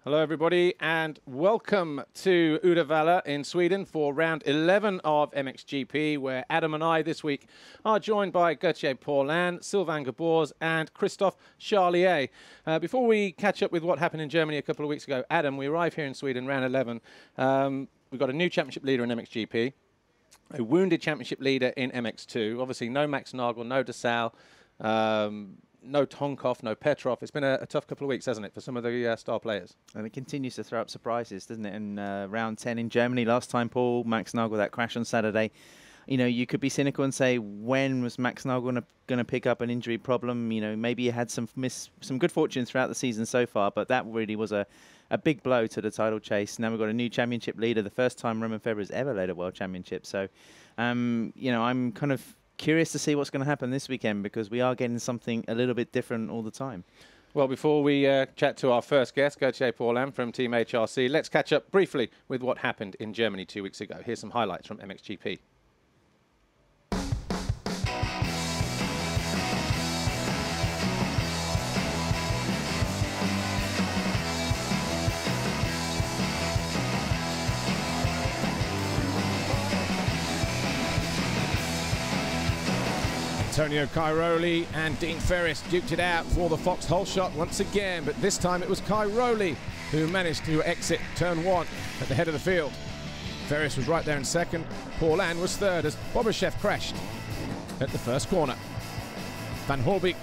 Hello everybody and welcome to Uddevalla in Sweden for round 11 of MXGP, where Adam and I this week are joined by Gautier Paulin, Sylvain Geboers and Christophe Charlier. Before we catch up with what happened in Germany a couple of weeks ago, Adam, we arrived here in Sweden round 11. We've got a new championship leader in MXGP, a wounded championship leader in MX2, obviously no Max Nagel, no De Salle, no Tonkov, no Petrov. It's been a tough couple of weeks, hasn't it, for some of the star players? And it continues to throw up surprises, doesn't it? In round 10 in Germany last time, Paul, Max Nagel, that crash on Saturday. You know, you could be cynical and say, when was Max Nagel going to pick up an injury problem? You know, maybe he had some good fortune throughout the season so far, but that really was a big blow to the title chase. Now we've got a new championship leader, the first time Roman Federer has ever led a world championship. So, you know, I'm kind of curious to see what's going to happen this weekend, because we are getting something a little bit different all the time. Well, before we chat to our first guest, Gautier Paulin from Team HRC, let's catch up briefly with what happened in Germany 2 weeks ago. Here's some highlights from MXGP. Antonio Cairoli and Dean Ferris duked it out for the foxhole shot once again, but this time it was Cairoli who managed to exit turn 1 at the head of the field. Ferris was right there in second. Paulin was third as Bobashev crashed at the first corner. Van Hoorbeek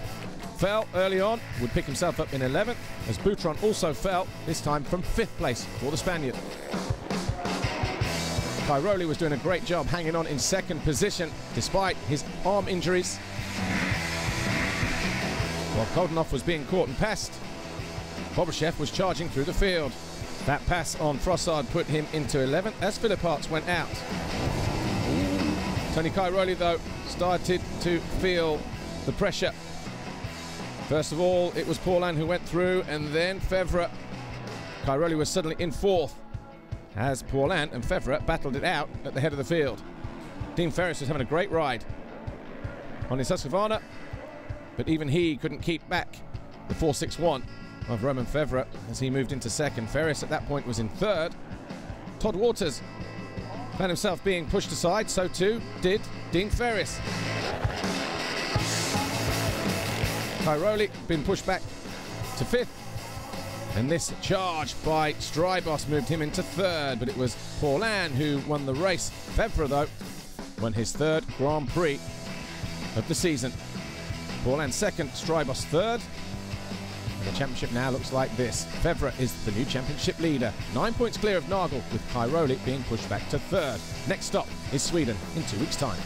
fell early on, would pick himself up in 11th, as Boutron also fell, this time from 5th place for the Spaniard. Cairoli was doing a great job hanging on in second position despite his arm injuries. While Koldenhoff was being caught and passed, Bobashev was charging through the field. That pass on Frossard put him into 11th as Philipparts went out. Tony Cairoli, though, started to feel the pressure. First of all, it was Paulin who went through, and then Fevre. Cairoli was suddenly in 4th, as Paulin and Fevre battled it out at the head of the field. Dean Ferris was having a great ride on his Husqvarna, but even he couldn't keep back the 4.61 of Roman Fevre as he moved into second. Ferris at that point was in third. Todd Waters found himself being pushed aside, so too did Dean Ferris. Cairoli been pushed back to 5th. And this charge by Strybos moved him into third, but it was Paulin who won the race. Fevre, though, won his 3rd Grand Prix of the season. Paulin second, Strybos third. And the championship now looks like this. Fevre is the new championship leader. 9 points clear of Nagel, with Cairoli being pushed back to 3rd. Next stop is Sweden in 2 weeks' time.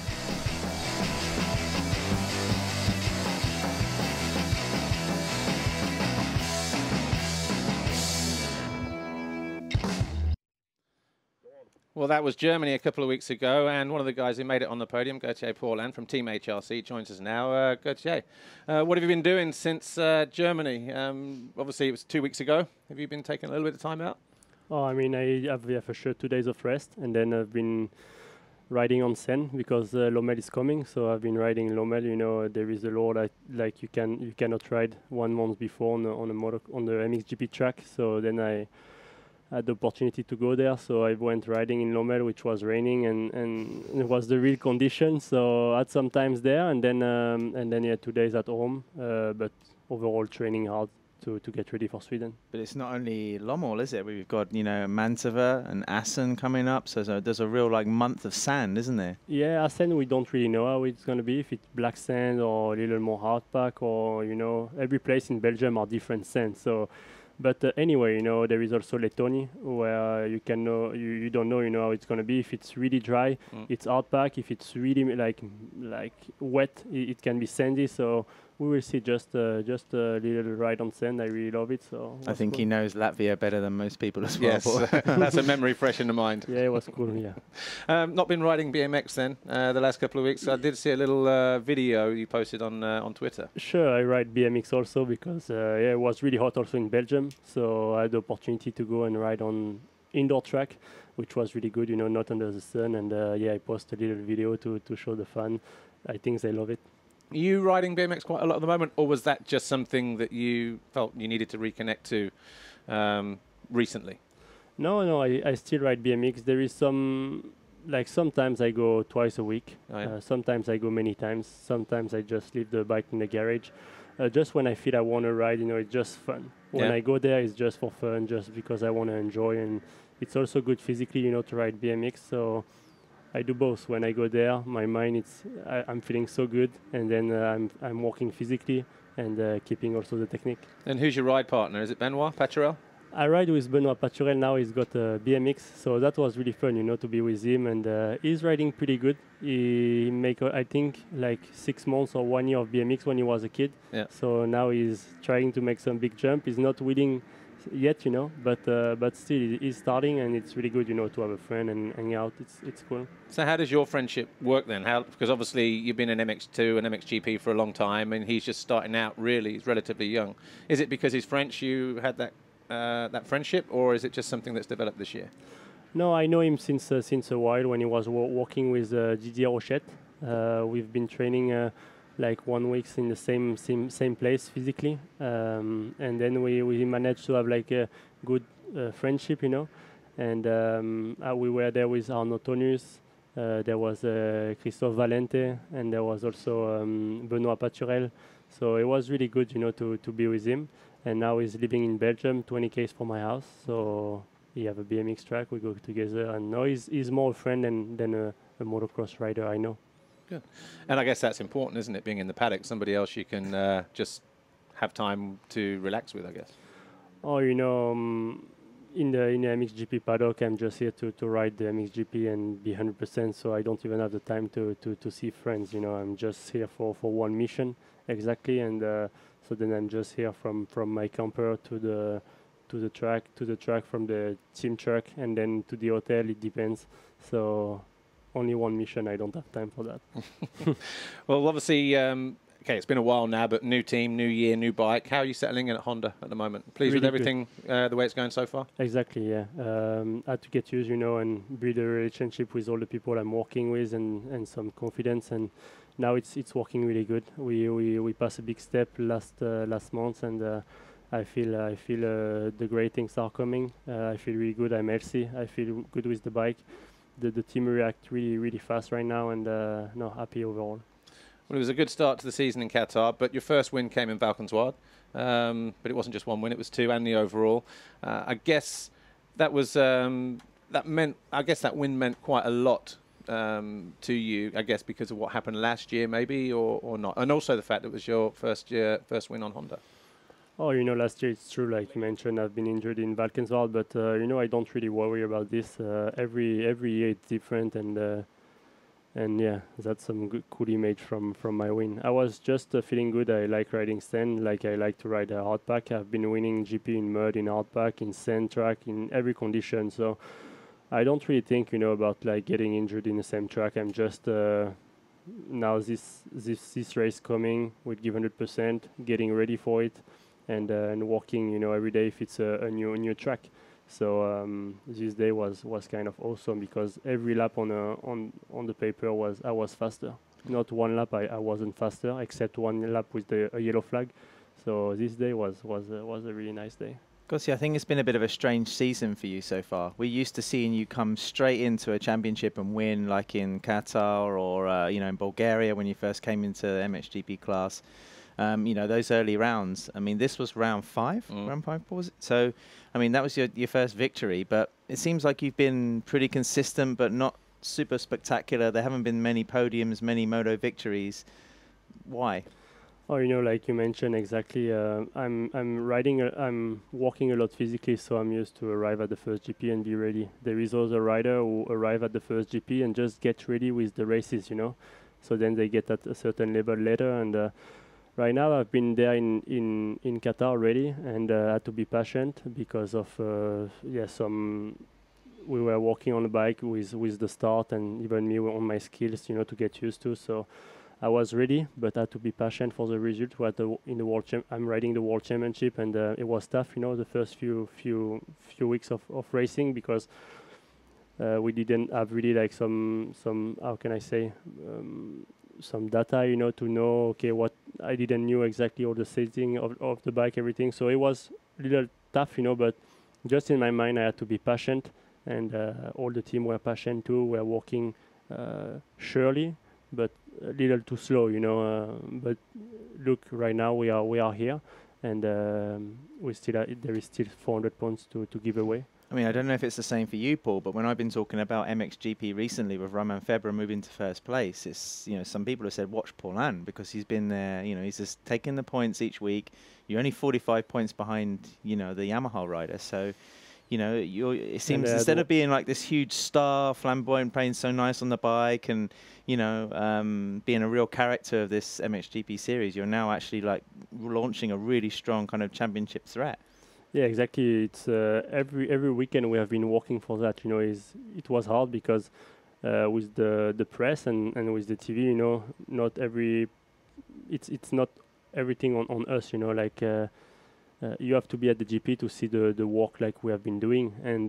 Well, that was Germany a couple of weeks ago, and one of the guys who made it on the podium, Gautier Paulin from Team HRC, joins us now. Gautier, what have you been doing since Germany? Obviously, it was 2 weeks ago. Have you been taking a little bit of time out? Oh, I mean, I have for sure 2 days of rest, and then I've been riding on Seine because Lommel is coming. So I've been riding Lommel. You know, there is a law that like you cannot ride 1 month before on the MXGP track. So then I had the opportunity to go there, so I went riding in Lommel, which was raining, and it was the real condition. So I had some times there, and then yeah, 2 days at home. But overall, training hard to get ready for Sweden. But it's not only Lommel, is it? We've got, you know, Mantova and Assen coming up, so there's a real like month of sand, isn't there? Yeah, Assen, we don't really know how it's going to be, if it's black sand or a little more hard pack, or, you know, every place in Belgium are different sands. So. But anyway, you know, there is also Lettonie, where you can know, you don't know, you know, how it's going to be. If it's really dry, it's hard pack. If it's really like wet, it can be sandy. So we will see. Just a little ride on sand. I really love it. So I think he knows Latvia better than most people as well. Yes, that's a memory fresh in the mind. Yeah, it was cool. Yeah. Not been riding BMX then the last couple of weeks. I did see a little video you posted on Twitter. Sure, I ride BMX also because yeah, it was really hot also in Belgium. So I had the opportunity to go and ride on indoor track, which was really good. You know, not under the sun. And yeah, I posted a little video to show the fun. I think they love it. Are you riding BMX quite a lot at the moment, or was that just something that you felt you needed to reconnect to recently? No, I still ride BMX. There is some, like sometimes I go twice a week. Oh, yeah. Sometimes I go many times. Sometimes I just leave the bike in the garage. Just when I feel I want to ride, it's just fun. When Yeah. I go there, it's just for fun, just because I want to enjoy. And it's also good physically, to ride BMX. So I do both. When I go there, my mind, I'm feeling so good. And then I'm working physically and keeping also the technique. And who's your ride partner? Is it Benoit Paturel? I ride with Benoit Paturel now. He's got a BMX, so that was really fun, to be with him. And he's riding pretty good. He make, I think, like 6 months or 1 year of BMX when he was a kid. Yeah. So now he's trying to make some big jump. He's not willing yet, but still he's starting, and it's really good, to have a friend and hang out. It's cool. So how does your friendship work then? Because obviously you've been in MX2 and MXGP for a long time, and he's just starting out. Really, he's relatively young. Is it because he's French you had that friendship, or is it just something that's developed this year? No, I know him since a while when he was working with Didier Rochette. We've been training like 1 week in the same place physically, and then we managed to have like a good friendship, And we were there with Arnaud Tonus. There was Christophe Valente, and there was also Benoit Paturel. So it was really good, to be with him. And now he's living in Belgium, 20 km from my house. So he have a BMX track. We go together. And now he's more a friend than a motocross rider, I know. Good. And I guess that's important, isn't it? Being in the paddock, somebody else you can just have time to relax with, I guess. Oh, in the MXGP paddock, I'm just here to ride the MXGP and be 100%. So I don't even have the time to see friends. I'm just here for one mission exactly, and so then I'm just here from my camper to the track, from the team truck, and then to the hotel. It depends. So only one mission. I don't have time for that. Well, obviously, okay, it's been a while now, but new team, new year, new bike. How are you settling in at Honda at the moment? Pleased with Really everything, the way it's going so far? Exactly, yeah. I had to get used, and build a relationship with all the people I'm working with, and some confidence. And now it's working really good. We passed a big step last month, and I feel the great things are coming. I feel really good. I'm healthy. I feel good with the bike. The team react really, really fast right now, and happy overall. Well, it was a good start to the season in Qatar, but your first win came in Valkenswaard. But it wasn't just one win; it was two, and the overall. I guess that was that win meant quite a lot to you. I guess because of what happened last year, maybe or not, and also the fact it was your first win on Honda. Oh, last year it's true, like you mentioned, I've been injured in Valkenswaard, but I don't really worry about this. Every year it's different, and yeah, that's some good, cool image from my win. I was just feeling good. I like riding sand, like I like to ride a hardpack. I've been winning GP in mud, in hardpack, in sand track, in every condition. So I don't really think, about like getting injured in the same track. I'm just now this race coming, we'll give 100%, getting ready for it, and working, every day if it's a new track. So this day was kind of awesome because every lap on the paper I was faster. Not one lap I wasn't faster, except one lap with a yellow flag. So this day was a really nice day. Gautier, I think it's been a bit of a strange season for you so far. We're used to seeing you come straight into a championship and win, like in Qatar or in Bulgaria when you first came into the MXGP class. Those early rounds. I mean, this was round 5. Round 5 was it? So, I mean, that was your first victory. But it seems like you've been pretty consistent, but not super spectacular. There haven't been many podiums, many moto victories. Why? Oh, like you mentioned exactly. I'm walking a lot physically, so I'm used to arrive at the first GP and be ready. There is also a rider who arrive at the first GP and just get ready with the races, So then they get at a certain level later, and right now I've been there in Qatar already, and had to be patient because of we were working on the bike with the start, and even me on my skills, to get used to. So I was ready, but I had to be patient for the result. I'm riding the World Championship, and it was tough, the first few weeks of racing because we didn't have really like some how can I say some data, to know what I didn't knew exactly all the setting of the bike, everything. So it was a little tough, but just in my mind, I had to be patient, and all the team were patient too. We're working surely, but a little too slow, but look, right now we are here, and we still there is still 400 points to give away. I mean, I don't know if it's the same for you, Paul, but when I've been talking about MXGP recently with Romain Febvre moving to first place, it's, some people have said watch Paulin because he's been there, he's just taking the points each week. You're only 45 points behind, the Yamaha rider, so it seems instead of being like this huge star, flamboyant, playing so nice on the bike, and being a real character of this MXGP series, you're now actually like launching a really strong kind of championship threat. Yeah, exactly. It's every weekend we have been working for that. It was hard because with the press and with the TV, not every it's not everything on us. You have to be at the GP to see the work like we have been doing, and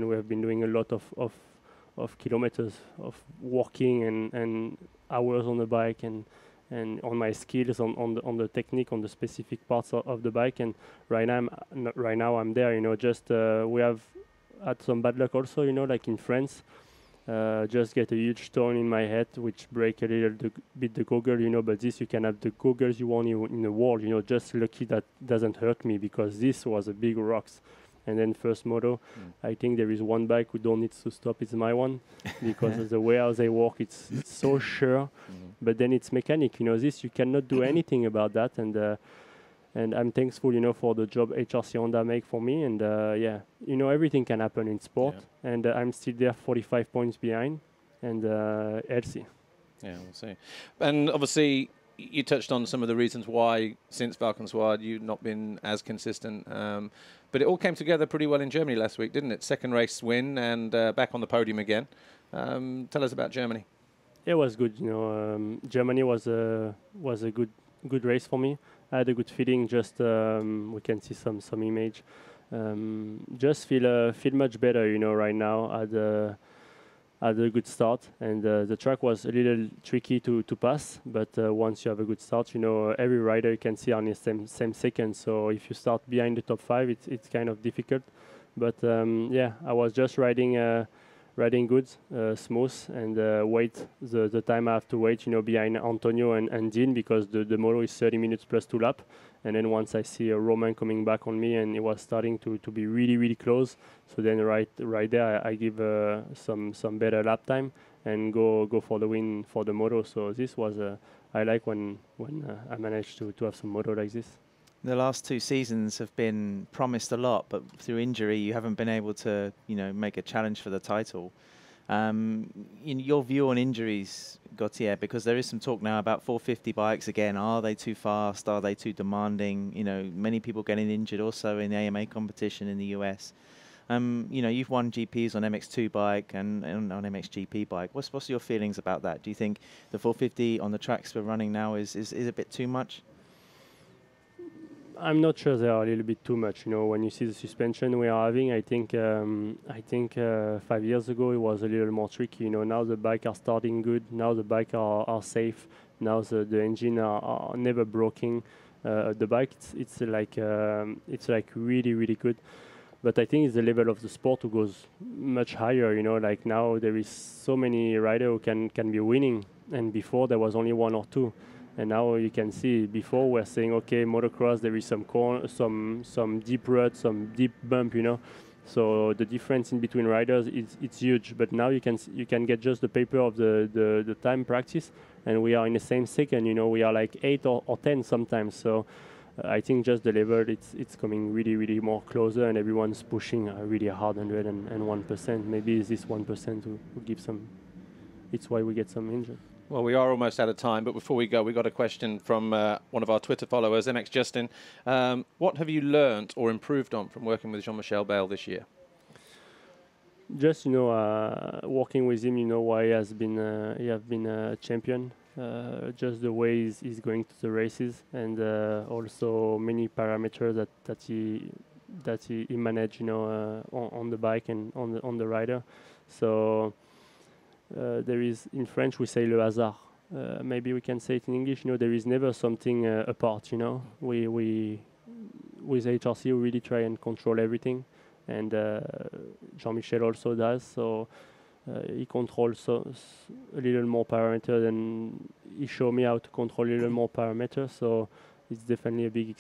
we have been doing a lot of kilometers of walking and hours on the bike and on my skills on the technique, on the specific parts of the bike. And right now I'm there. Just we have had some bad luck also. Like in France. Just get a huge stone in my head, which break a little bit the goggle, but this you can have the goggles you want in the world, just lucky that doesn't hurt me because this was a big rocks. And then first moto, I think there is one bike who don't need to stop, it's my one, because of the way how they work, it's so sure, but then it's mechanic, this you cannot do anything about that, and I'm thankful, for the job HRC Honda make for me. And everything can happen in sport. Yeah. And I'm still there 45 points behind and healthy. Yeah, we'll see. And obviously, you touched on some of the reasons why, since Valkenswaard, you've not been as consistent. But it all came together pretty well in Germany last week, didn't it? Second race win and back on the podium again. Tell us about Germany. It was good. Germany was a good race for me. I had a good feeling. Just we can see some image. Just feel much better. Right now had a good start, and the track was a little tricky to pass. But once you have a good start, every rider you can see on the same second. So if you start behind the top 5, it's kind of difficult. But I was just riding good, smooth, and wait the time I have to wait, behind Antonio and Dean, because the moto is 30 minutes plus 2 laps. And then once I see a Romain coming back on me, and it was starting to be really, really close. So then right there, I give some better lap time and go for the win for the moto. So this was I like when I managed to have some moto like this. The last 2 seasons have been promised a lot, but through injury, you haven't been able to, make a challenge for the title. In your view on injuries, Gautier, because there is some talk now about 450 bikes again. Are they too fast? Are they too demanding? Many people getting injured also in the AMA competition in the US. You've won GPs on MX2 bike and on MXGP bike. What's your feelings about that? Do you think the 450 on the tracks we're running now is a bit too much? I'm not sure they are a little bit too much. When you see the suspension we are having, I think 5 years ago it was a little more tricky. Now the bike are starting good. Now the bike are safe. Now the engine are never broken. The bike it's like really, really good. But I think it's the level of the sport who goes much higher. Like now there is so many riders who can be winning, and before there was only 1 or 2. And now you can see, before we're saying, okay, motocross, there is some corner, some deep rut, some deep bump, So the difference in between riders, it's huge. But now you can get just the paper of the time practice, and we are in the same second, we are like 8 or 10 sometimes. So I think just the level, it's coming really, really more closer, and everyone's pushing really hard, 101%. Maybe it's this 1% who give some, it's why we get some injured. Well, we are almost out of time, but before we go, we got a question from one of our Twitter followers, MX Justin. What have you learnt or improved on from working with Jean-Michel Bayle this year? Just, working with him, why he has been a champion. Just the way he's going to the races, and also many parameters that he managed, on the bike and on the rider. So. There is, in French we say le hasard. Maybe we can say it in English. There is never something apart. We with HRC we really try and control everything, and Jean-Michel also does. So he controls a little more parameters, and he showed me how to control a little more parameters. So it's definitely a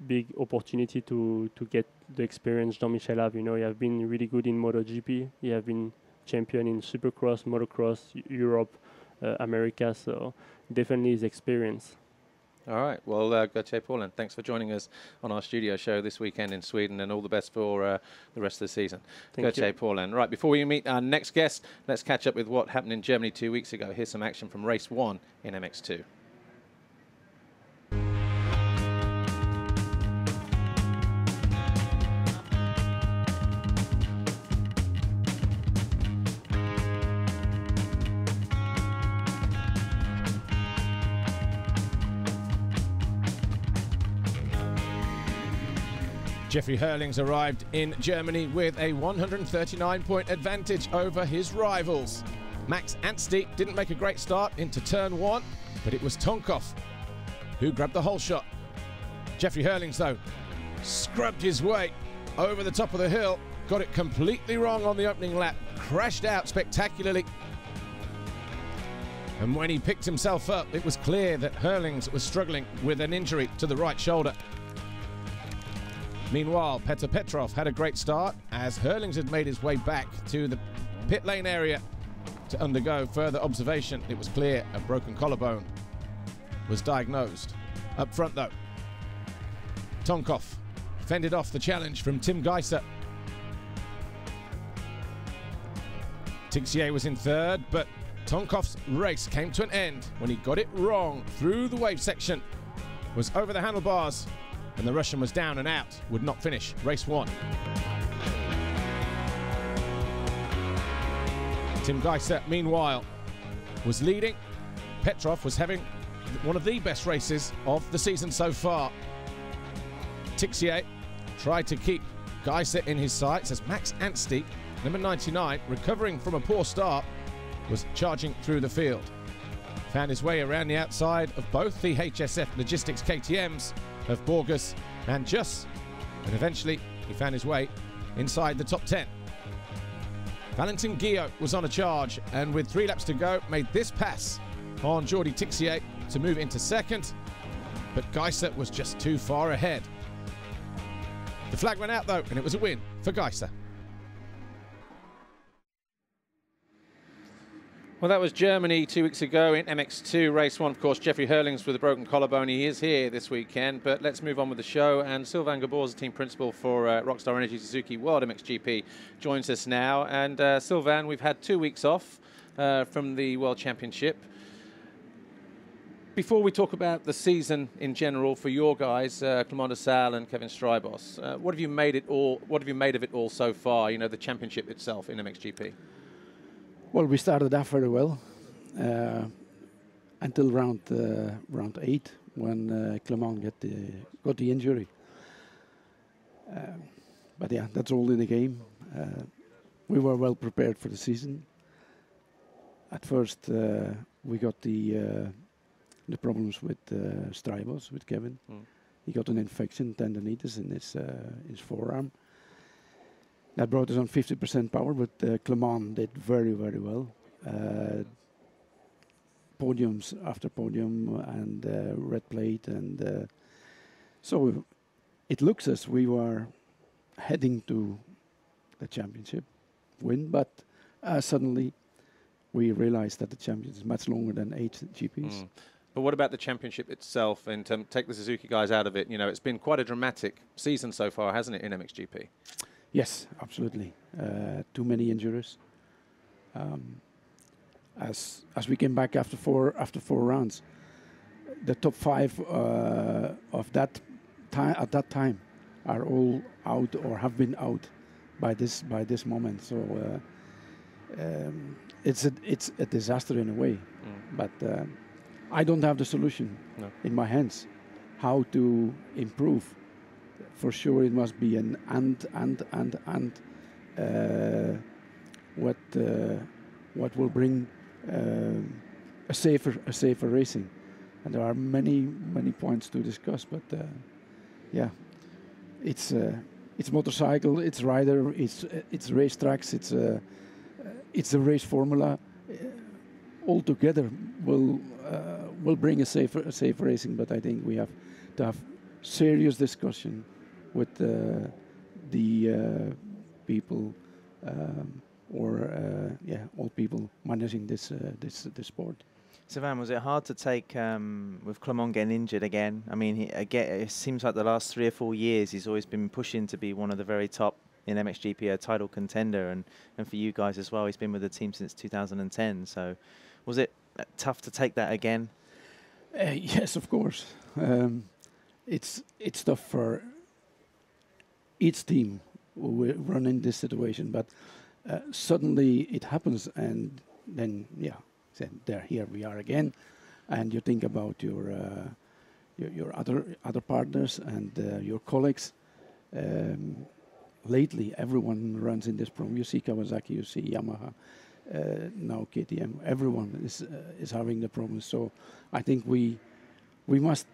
big opportunity to get the experience Jean-Michel have. You know, he have been really good in MotoGP. He have been champion in Supercross, Motocross, Europe, America. So definitely his experience. All right. Well, Gautier Paulin, thanks for joining us on our studio show this weekend in Sweden, and all the best for the rest of the season. Gautier Paulin. Right, before we meet our next guest, let's catch up with what happened in Germany 2 weeks ago. Here's some action from race 1 in MX2. Jeffrey Herlings arrived in Germany with a 139-point advantage over his rivals. Max Anstey didn't make a great start into turn 1, but it was Tonkov who grabbed the whole shot. Jeffrey Herlings, though, scrubbed his way over the top of the hill, got it completely wrong on the opening lap, crashed out spectacularly. And when he picked himself up, it was clear that Herlings was struggling with an injury to the right shoulder. Meanwhile, Petr Petrov had a great start as Herlings had made his way back to the pit lane area to undergo further observation. It was clear a broken collarbone was diagnosed. Up front, though, Tonkov fended off the challenge from Tim Geiser. Tixier was in third, but Tonkov's race came to an end when he got it wrong through the wave section, was over the handlebars, and the Russian was down and out, would not finish race 1. Tim Geiser, meanwhile, was leading. Petrov was having one of the best races of the season so far. Tixier tried to keep Geiser in his sights as Max Anstey, number 99, recovering from a poor start, was charging through the field. Found his way around the outside of both the HSF Logistics KTMs of Borges and Juss, and eventually he found his way inside the top 10. Valentin Guillot was on a charge and with 3 laps to go made this pass on Jordi Tixier to move into second, but Geiser was just too far ahead. The flag went out though, and it was a win for Geiser. Well, that was Germany 2 weeks ago in MX2 race 1. Of course, Jeffrey Herlings with a broken collarbone. He is here this weekend, but let's move on with the show. And Sylvain Geboers, the team principal for Rockstar Energy Suzuki World MXGP, joins us now. And Sylvain, we've had 2 weeks off from the World Championship. Before we talk about the season in general for your guys, Clément de Sales and Kevin Strybos, what have you made it all? What have you made of it all so far? You know, the championship itself in MXGP. Well, we started off very well until round 8 when Clément got the injury. But yeah, that's all in the game. We were well prepared for the season. At first, we got the problems with Strybos, with Kevin. He got an infection, tendonitis in his forearm. That brought us on 50% power, but Clément did very, very well. Podiums after podium and red plate. And so it looks as we were heading to the championship win, but suddenly we realized that the championship is much longer than 8 GPs. But what about the championship itself? And take the Suzuki guys out of it, you know, it's been quite a dramatic season so far, hasn't it, in MXGP? Yes, absolutely. Too many injuries. As we came back after four rounds, the top 5 of that time at that time are all out or have been out by this moment. So it's a disaster in a way. But I don't have the solution in my hands. How to improve? For sure, it must be an and what will bring a safer racing, and there are many points to discuss. But yeah, it's it's motorcycle, it's rider, it's racetracks, it's a race formula. All together will bring a safer racing. But I think we have to have serious discussion with the people all people managing this sport. Sylvain, was it hard to take with Clement getting injured again? I mean, it seems like the last 3 or 4 years he's always been pushing to be one of the very top in MXGP, a title contender, and for you guys as well. He's been with the team since 2010. So, was it tough to take that again? Yes, of course. It's tough for each team who run in this situation, but suddenly it happens, and then here we are again, and you think about your other partners and your colleagues. Lately, everyone runs in this program. You see Kawasaki, you see Yamaha, now KTM. Everyone is having the problem. So I think we must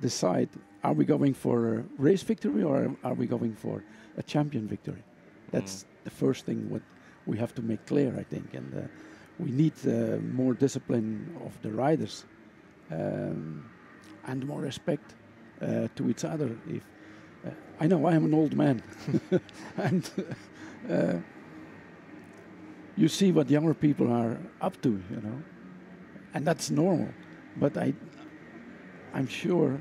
decide: are we going for a race victory or are we going for a champion victory? That's the first thing what we have to make clear, I think, and we need more discipline of the riders and more respect to each other. If I know I am an old man, and you see what younger people are up to, and that's normal. But I'm sure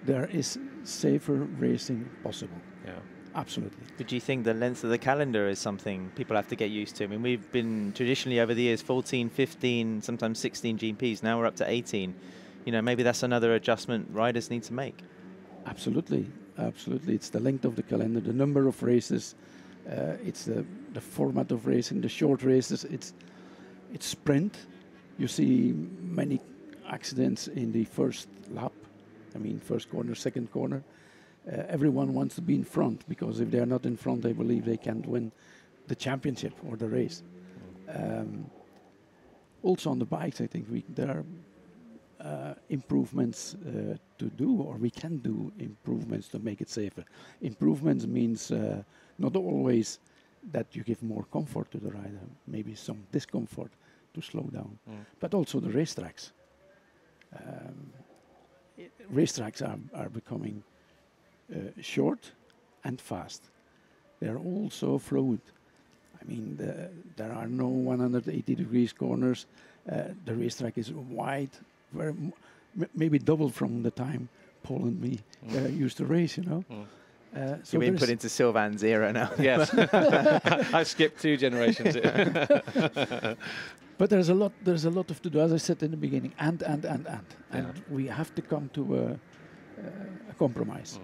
there is safer racing possible. Yeah. Absolutely. But do you think the length of the calendar is something people have to get used to? I mean, we've been traditionally over the years 14, 15, sometimes 16 GPs. Now we're up to 18. Maybe that's another adjustment riders need to make. Absolutely. Absolutely. It's the length of the calendar, the number of races, it's the format of racing, the short races. It's sprint. You see many accidents in the first lap. I mean, first corner, second corner. Everyone wants to be in front, because if they are not in front, they believe they can't win the championship or the race. Also on the bikes, I think there are improvements to do, or we can do improvements to make it safer. Improvements means not always that you give more comfort to the rider, maybe some discomfort to slow down, but also the racetracks. Racetracks are becoming short and fast. They're also fluid. I mean, there are no 180 degrees corners. The racetrack is wide, maybe double from the time Paul and me used to race, So you've been put into Sylvain's era now. Yes. I skipped 2 generations. But there's a lot of to do, as I said in the beginning, and we have to come to a compromise.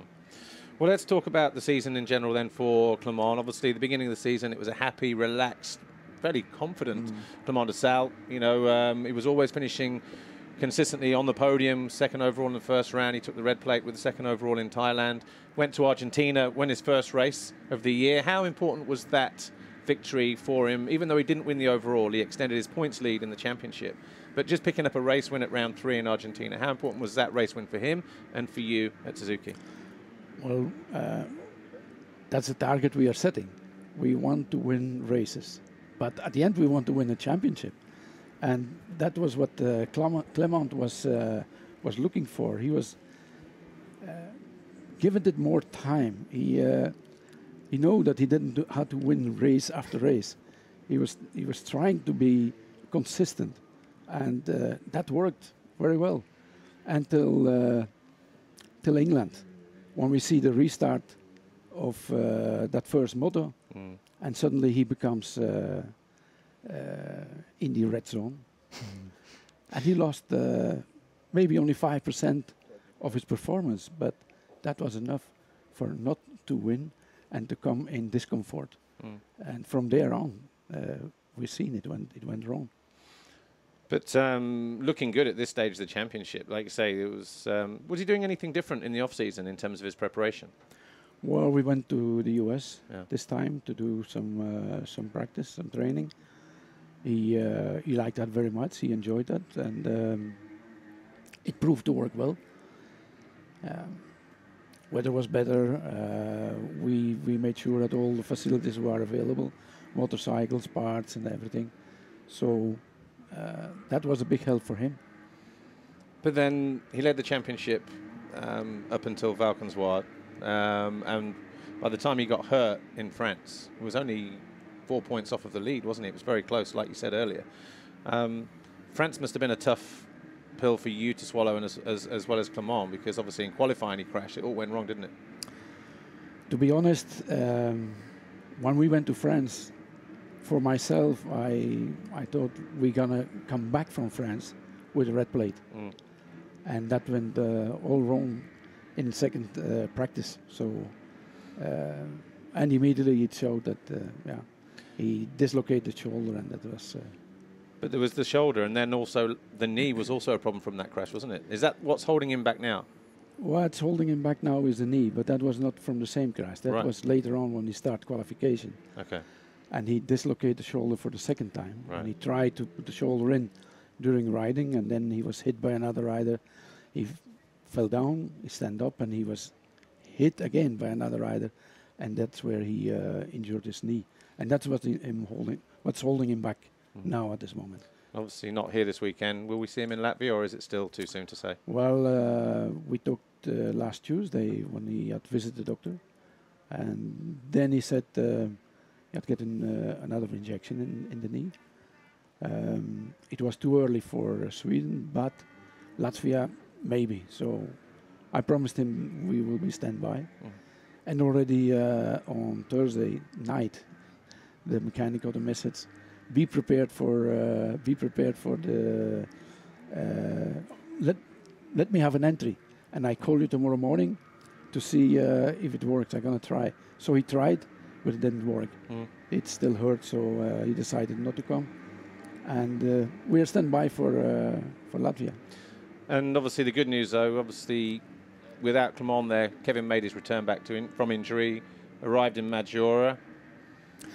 Well, let's talk about the season in general then for Clement. Obviously, the beginning of the season, it was a happy, relaxed, fairly confident Clement de Sal. He was always finishing consistently on the podium, second overall in the first round. He took the red plate with the second overall in Thailand. Went to Argentina, won his first race of the year. How important was that victory for him? Even though he didn't win the overall, he extended his points lead in the championship. But just picking up a race win at round 3 in Argentina, how important was that race win for him and for you at Suzuki? Well, that's the target we are setting. We want to win races, but at the end we want to win a championship, and that was what Clement was looking for. He was given it more time. He knew that he didn't have to win race after race. He was trying to be consistent, and that worked very well until England, when we see the restart of that first moto, and suddenly he becomes in the red zone, and he lost maybe only 5% of his performance, but that was enough for not to win and to come in discomfort. And from there on, we've seen it went wrong. But looking good at this stage of the championship, like you say, it was he doing anything different in the off-season in terms of his preparation? Well, we went to the US this time to do some practice, some training. He liked that very much. He enjoyed that, and it proved to work well. weather was better. We made sure that all the facilities were available, motorcycles, parts, and everything. So that was a big help for him. But then he led the championship up until Valkenswaard, and by the time he got hurt in France, it was only 4 points off of the lead, wasn't it? It was very close, like you said earlier. France must have been a tough pill for you to swallow, and as well as Clement, because obviously in qualifying he crashed. It all went wrong, didn't it? To be honest, when we went to France, for myself, I thought we're gonna come back from France with a red plate, and that went all wrong in second practice. So, and immediately it showed that he dislocated shoulder, and that was. But there was the shoulder, and then also the knee was also a problem from that crash, wasn't it? Is that what's holding him back now? What's holding him back now is the knee, but that was not from the same crash. That Right. was later on when he started qualification. Okay. And he dislocated the shoulder for the second time. Right. And he tried to put the shoulder in during riding, and then he was hit by another rider. He fell down, he stand up, and he was hit again by another rider, and that's where he injured his knee. And that's what's holding him back now at this moment. Obviously not here this weekend. Will we see him in Latvia, or is it still too soon to say? Well, we talked last Tuesday when he had visited the doctor, and then he said he had gotten another injection in the knee. It was too early for Sweden, but Latvia maybe. So I promised him we will be standby. And already on Thursday night, the mechanic got a message: be prepared for the. Let me have an entry, and I call you tomorrow morning to see if it works. I'm gonna try. So he tried, but it didn't work. It still hurt, so he decided not to come. And we're standby for Latvia. And obviously the good news, though, obviously without Clement there, Kevin made his return back from injury, arrived in Maggiora,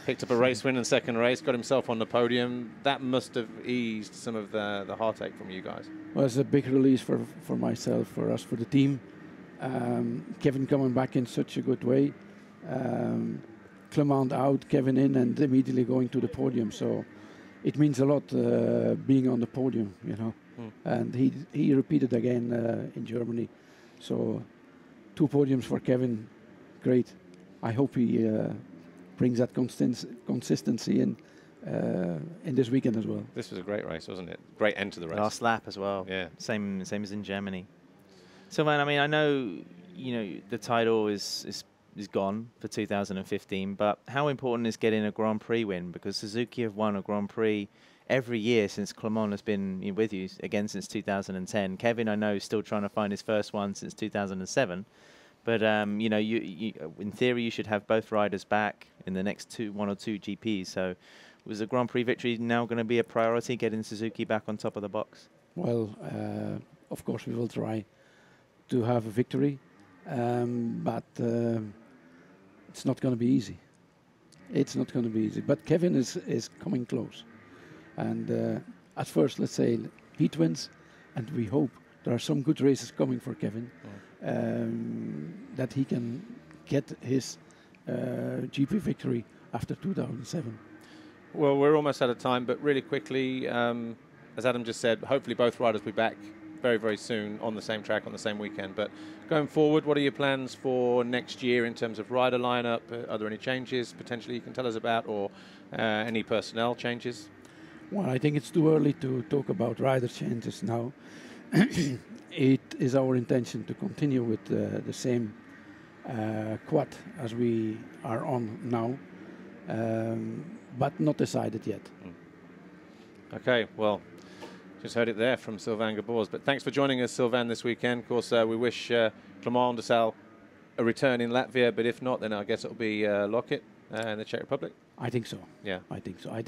picked up a race win in second race, got himself on the podium. That must have eased some of the heartache from you guys. Well, it's a big release for myself, for us, for the team. Kevin coming back in such a good way. Clement out, Kevin in, and immediately going to the podium. So it means a lot being on the podium, you know. And he repeated again in Germany. So 2 podiums for Kevin, great. I hope he brings that consistency in this weekend as well. This was a great race, wasn't it? Great end to the race. Last lap as well. Yeah. Same as in Germany. Sylvain, I mean, I know the title is gone for 2015, but how important is getting a Grand Prix win? Because Suzuki have won a Grand Prix every year since Clement has been with you, again since 2010. Kevin, I know, is still trying to find his first one since 2007. But you in theory you should have both riders back in the next 1 or 2 GPs. So was the Grand Prix victory now going to be a priority, getting Suzuki back on top of the box? Well, of course we will try to have a victory, but it's not going to be easy. It's not going to be easy. But Kevin is coming close. And at first, let's say heat wins, and we hope there are some good races coming for Kevin, that he can get his GP victory after 2007. Well, we're almost out of time, but really quickly, as Adam just said, hopefully both riders will be back very, very soon on the same track on the same weekend. But going forward, what are your plans for next year in terms of rider lineup? Are there any changes potentially you can tell us about, or any personnel changes? Well, I think it's too early to talk about rider changes now. It is our intention to continue with the same quad as we are on now, but not decided yet. Okay, well, just heard it there from Sylvain Geboers. But thanks for joining us, Sylvain, this weekend. Of course, we wish Clement de Sal a return in Latvia, but if not, then I guess it'll be Lockett in the Czech Republic. I think so. Yeah. I think so. I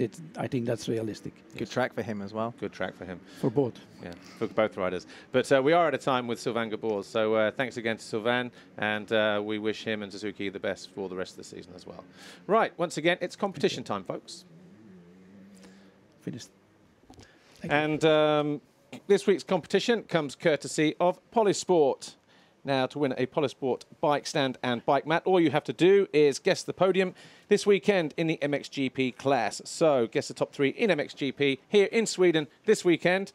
think that's realistic. Good track for him as well. Good track for him. For both. Yeah, for both riders. But we are at a time with Sylvain Geboers. So thanks again to Sylvain, and we wish him and Suzuki the best for the rest of the season as well. Right, once again, it's competition time, folks. Finished. And this week's competition comes courtesy of Polysport. now to win a Polysport bike stand and bike mat. All you have to do is guess the podium this weekend in the MXGP class. So guess the top 3 in MXGP here in Sweden this weekend,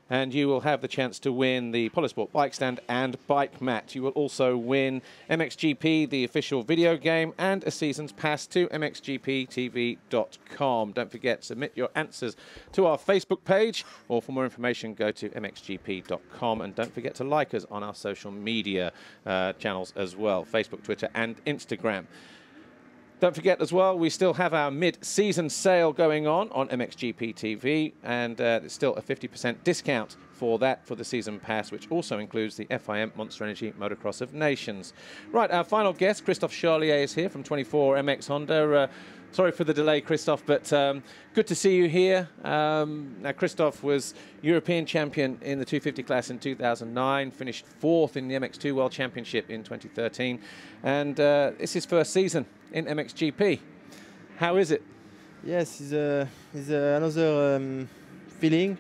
and you will have the chance to win the Polysport bike stand and bike mat. You will also win MXGP, the official video game, and a season's pass to mxgptv.com. Don't forget, submit your answers to our Facebook page, or for more information, go to mxgp.com. And don't forget to like us on our social media channels as well, Facebook, Twitter, and Instagram. Don't forget as well, we still have our mid-season sale going on MXGP TV, and there's still a 50% discount for that for the season pass, which also includes the FIM Monster Energy Motocross of Nations. Right, our final guest, Christophe Charlier, is here from 24MX Honda. Sorry for the delay, Christophe, but good to see you here. Now, Christophe was European champion in the 250 class in 2009, finished 4th in the MX2 World Championship in 2013, and it's his first season in MXGP. How is it? Yes, it's another feeling.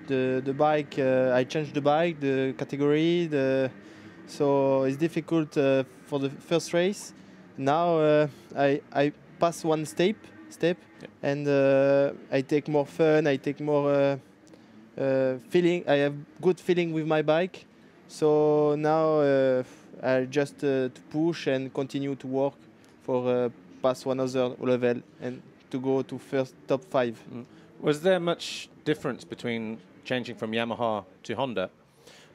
The bike, I changed the bike, the category, so it's difficult for the first race. Now I pass one step, yeah. And I take more fun. I take more feeling. I have good feeling with my bike. So now I just to push and continue to work for pass one other level and to go to first top 5. Mm. Was there much difference between changing from Yamaha to Honda?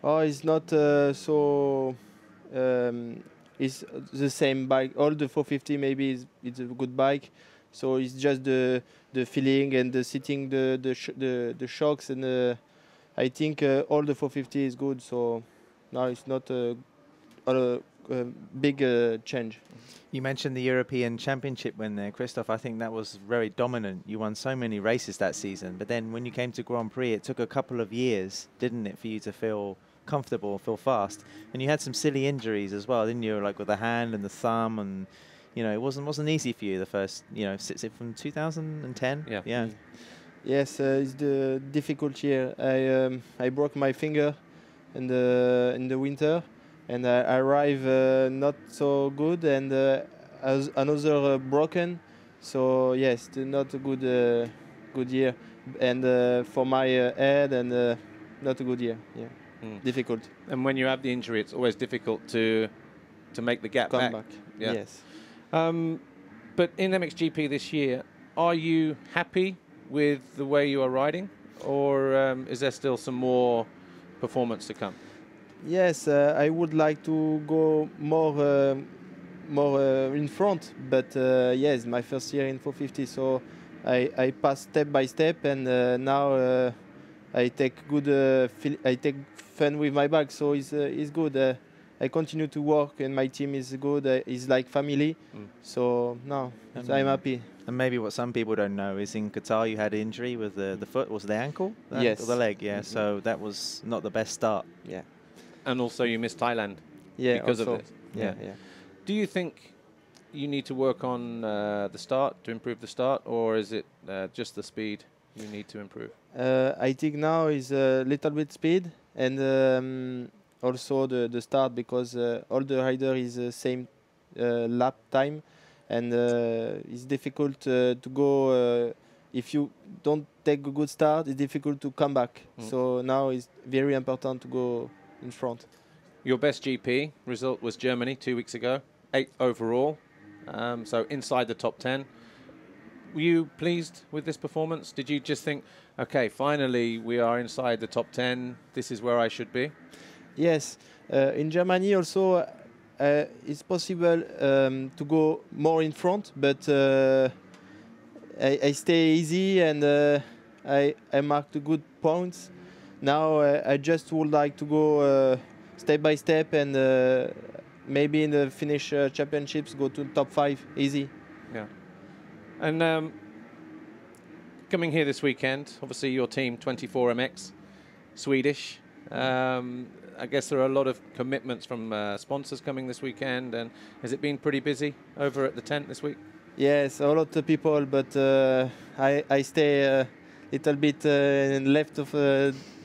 Oh, it's not so. It's the same bike. All the 450 maybe it's a good bike. So it's just the feeling and the sitting, the shocks, and I think all the 450 is good. So now it's not a big change. You mentioned the European Championship win there, Christophe. I think that was very dominant. You won so many races that season, but then when you came to Grand Prix, it took a couple of years, didn't it, for you to feel comfortable, feel fast? And you had some silly injuries as well, didn't you? Like with the hand and the thumb, and you know, it wasn't easy for you the first, you know, from 2010. Yeah. Yes, it's the difficult year. I broke my finger in the winter. And I arrived not so good, and as another broken. So yes, not a good year, and for my head, and not a good year. Yeah, difficult. And when you have the injury, it's always difficult to make the gap back. Yeah. Yes. But in MXGP this year, are you happy with the way you are riding, or is there still some more performance to come? Yes, I would like to go more in front, but yes, my first year in 450, so I pass step by step, and now I take I take fun with my bike, so it's good. I continue to work, and my team is good. It's like family, so now I'm happy. And maybe what some people don't know is in Qatar you had an injury with the foot. Was it the ankle? Yes. Or the leg, yeah. So that was not the best start. Yeah. And also you missed Thailand because of this. Yeah. Do you think you need to work on the start to improve the start, or is it just the speed you need to improve? I think now is a little bit speed, and also the start, because all the rider is the same lap time, and it's difficult to go. If you don't take a good start, it's difficult to come back. So now it's very important to go in front. Your best GP result was Germany 2 weeks ago, 8th overall, so inside the top 10. Were you pleased with this performance? Did you just think, okay, finally we are inside the top 10, this is where I should be? Yes, in Germany also it's possible to go more in front, but I stay easy, and I marked the good points. Now I just would like to go step by step, and maybe in the Finnish championships go to top 5 easy. Yeah. And coming here this weekend, obviously your team 24MX, Swedish. I guess there are a lot of commitments from sponsors coming this weekend, and has it been pretty busy over at the tent this week? Yes, a lot of people, but I stay little bit left of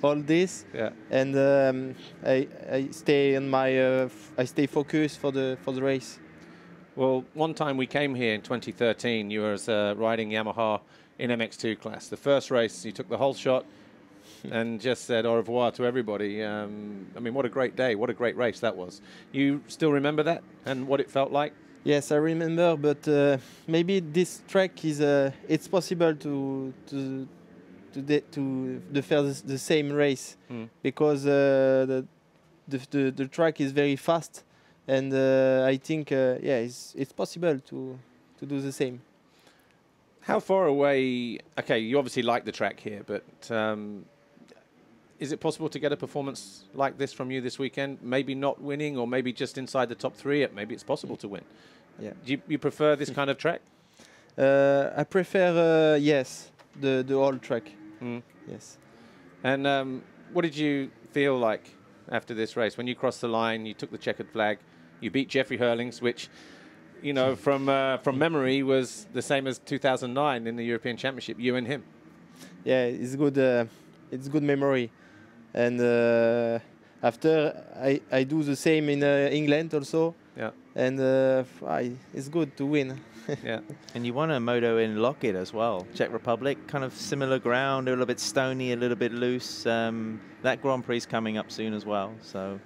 all this, Yeah. and I stay on my I stay focused for the race. Well, one time we came here in 2013, you were riding Yamaha in MX2 class. The first race, you took the whole shot and just said au revoir to everybody. I mean, what a great day, what a great race that was. You still remember that and what it felt like? Yes, I remember, but maybe this track is it's possible to fair the same race because the track is very fast, and I think yeah, it's possible to do the same. How far away? Okay, you obviously like the track here, but is it possible to get a performance like this from you this weekend? Maybe not winning, or maybe just inside the top 3. Maybe it's possible to win. Yeah. Do you prefer this kind of track? I prefer yes, the old track. Yes. And what did you feel like after this race when you crossed the line? You took the checkered flag. You beat Jeffrey Hurlings, which, you know, from memory was the same as 2009 in the European Championship. You and him. Yeah, it's good. It's good memory, and after I do the same in England also. Yeah. And it's good to win. Yeah. And you won a moto in Lockett as well, Czech Republic, kind of similar ground, a little bit stony, a little bit loose. That Grand Prix is coming up soon as well, so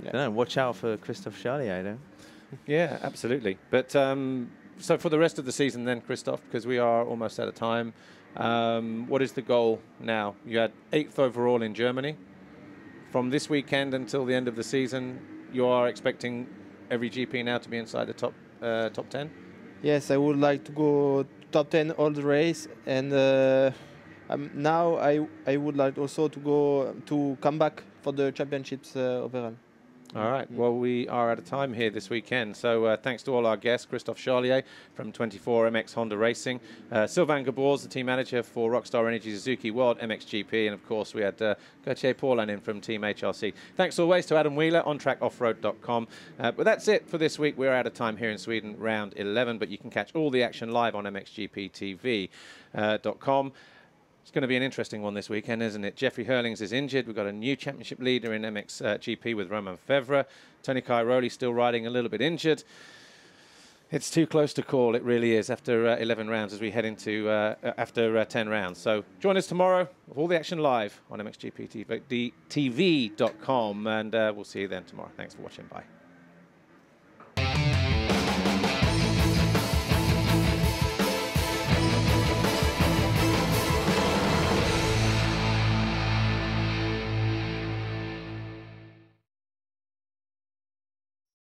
I don't know, watch out for Christophe Charlier, though. Yeah, absolutely. But so for the rest of the season then, Christophe, because we are almost out of time, what is the goal now? You had 8th overall in Germany. From this weekend until the end of the season, you are expecting every GP now to be inside the top 10? Yes, I would like to go top 10 all the race, and now I would like also to come back for the championships overall. All right. Well, we are out of time here this weekend. So thanks to all our guests, Christophe Charlier from 24 MX Honda Racing, Sylvain Geboers, the team manager for Rockstar Energy Suzuki World MXGP, and of course we had Gautier Paulin in from Team HRC. Thanks always to Adam Wheeler, OnTrackOffroad.com. But that's it for this week. We're out of time here in Sweden, round 11, but you can catch all the action live on MXGPTV.com. It's going to be an interesting one this weekend, isn't it? Jeffrey Hurlings is injured. We've got a new championship leader in MXGP with Romain Fevre. Tony Cairoli still riding a little bit injured. It's too close to call, it really is, after 11 rounds as we head into after 10 rounds. So join us tomorrow with all the action live on MXGPTV.com, and we'll see you then tomorrow. Thanks for watching. Bye.